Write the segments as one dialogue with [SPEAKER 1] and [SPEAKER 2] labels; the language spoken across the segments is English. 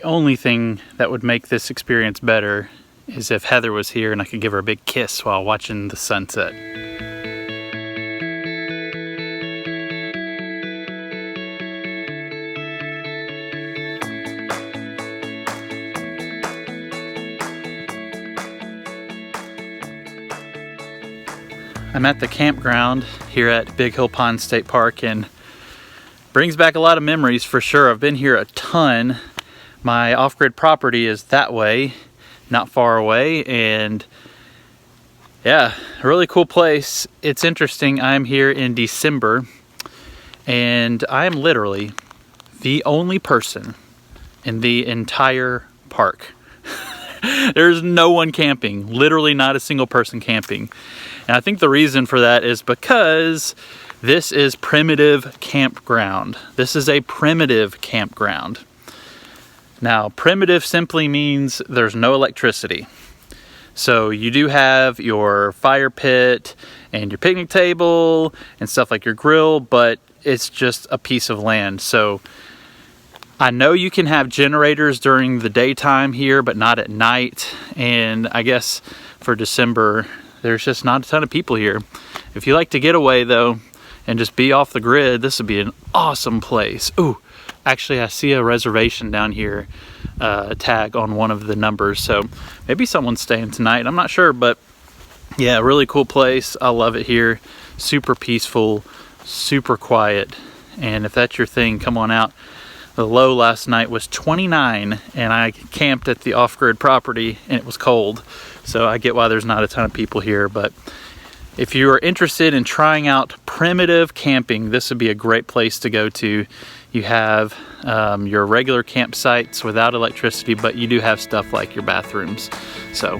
[SPEAKER 1] The only thing that would make this experience better is if Heather was here and I could give her a big kiss while watching the sunset. I'm at the campground here at Big Hill Pond State Park, and brings back a lot of memories for sure. I've been here a ton. My off-grid property is that way, not far away, and yeah, a really cool place. It's interesting, I'm here in December, and I am literally the only person in the entire park. There's no one camping, literally not a single person camping. And I think the reason for that is because this is primitive campground. This is a primitive campground. Now, primitive simply means there's no electricity. So you do have your fire pit and your picnic table and stuff like your grill, but it's just a piece of land. So I know you can have generators during the daytime here, but not at night. And I guess for December, there's just not a ton of people here. If you like to get away though, and just be off the grid, this would be an awesome place. Ooh, actually I see a reservation down here, tag on one of the numbers. So maybe someone's staying tonight, I'm not sure, but yeah, really cool place. I love it here. Super peaceful, super quiet. And if that's your thing, come on out. The low last night was 29, and I camped at the off-grid property and it was cold. So I get why there's not a ton of people here, but if you are interested in trying out primitive camping, this would be a great place to go to. You have your regular campsites without electricity, but you do have stuff like your bathrooms. So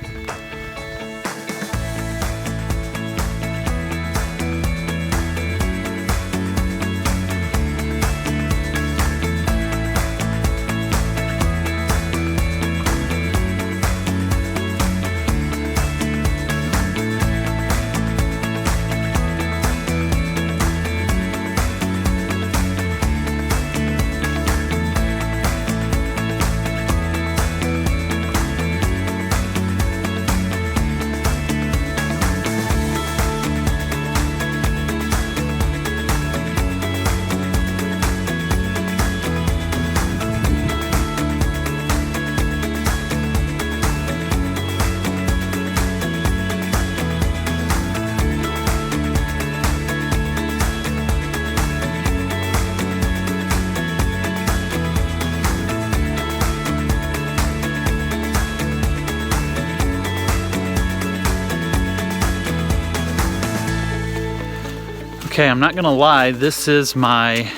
[SPEAKER 1] okay, I'm not gonna lie, this is my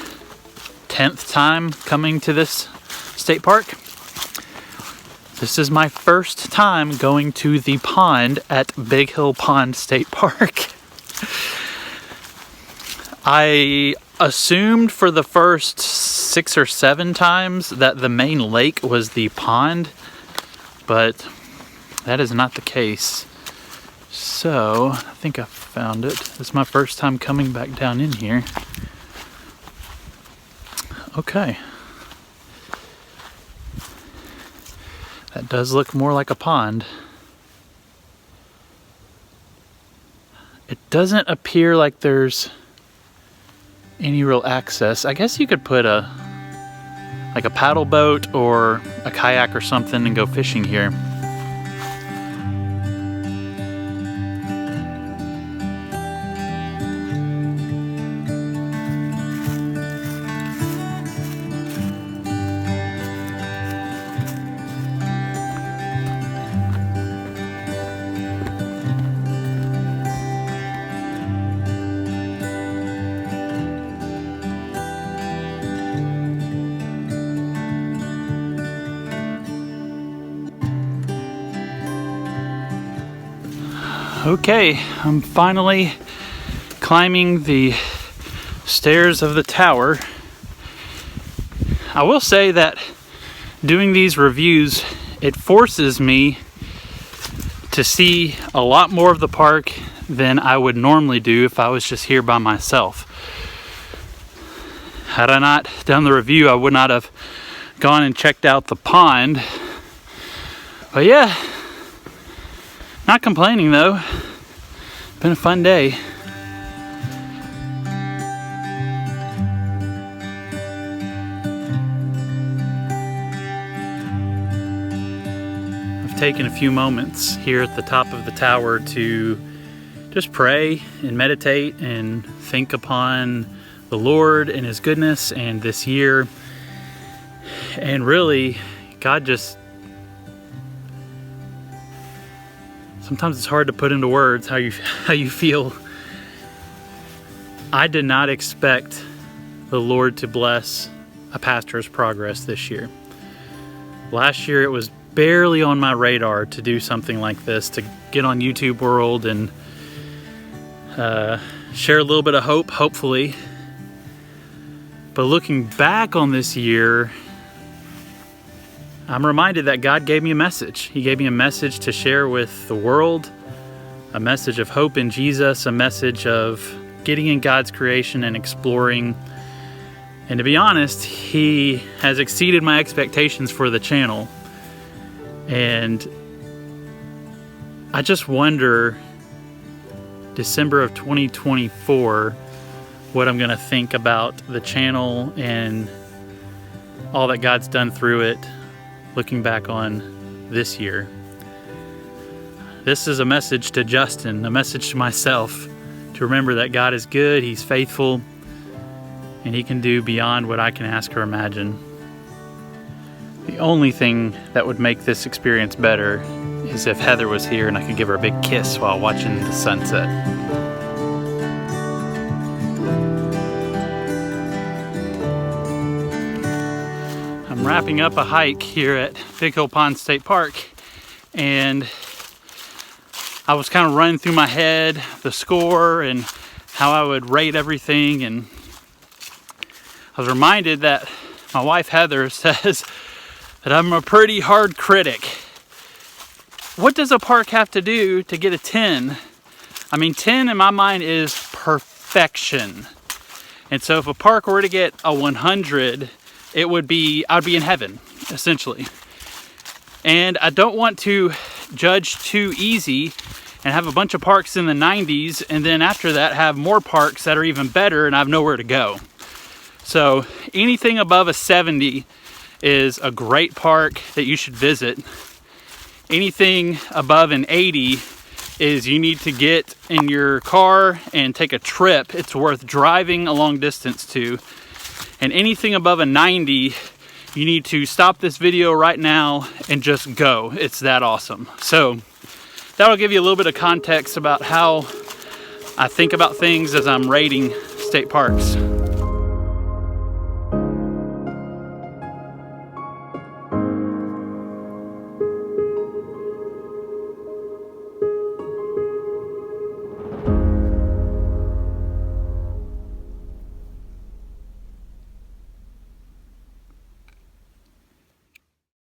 [SPEAKER 1] 10th time coming to this state park. This is my first time going to the pond at Big Hill Pond State Park. I assumed for the first 6 or 7 times that the main lake was the pond, but that is not the case. So, I think I found it. It's my first time coming back down in here. Okay. That does look more like a pond. It doesn't appear like there's any real access. I guess you could put a paddle boat or a kayak or something and go fishing here. Okay, I'm finally climbing the stairs of the tower. I will say that doing these reviews, it forces me to see a lot more of the park than I would normally do if I was just here by myself. Had I not done the review, I would not have gone and checked out the pond. But yeah, not complaining though. Been a fun day. I've taken a few moments here at the top of the tower to just pray and meditate and think upon the Lord and His goodness and this year. And really, God just, sometimes it's hard to put into words how you feel. I did not expect the Lord to bless a pastor's progress this year. Last year it was barely on my radar to do something like this, to get on YouTube World and share a little bit of hope, hopefully. But looking back on this year, I'm reminded that God gave me a message. He gave me a message to share with the world, a message of hope in Jesus, a message of getting in God's creation and exploring. And to be honest, He has exceeded my expectations for the channel. And I just wonder, December of 2024, what I'm gonna think about the channel and all that God's done through it, looking back on this year. This is a message to Justin, a message to myself, to remember that God is good, He's faithful, and He can do beyond what I can ask or imagine. The only thing that would make this experience better is if Heather was here and I could give her a big kiss while watching the sunset. I'm wrapping up a hike here at Big Hill Pond State Park, and I was kind of running through my head the score and how I would rate everything, and I was reminded that my wife Heather says that I'm a pretty hard critic. What does a park have to do to get a 10? I mean, 10 in my mind is perfection. And so if a park were to get a 100, I'd be in heaven, essentially. And I don't want to judge too easy and have a bunch of parks in the 90s, and then after that have more parks that are even better and I have nowhere to go. So anything above a 70 is a great park that you should visit. Anything above an 80 is you need to get in your car and take a trip. It's worth driving a long distance to. And anything above a 90, you need to stop this video right now and just go. It's that awesome. So that'll give you a little bit of context about how I think about things as I'm rating state parks.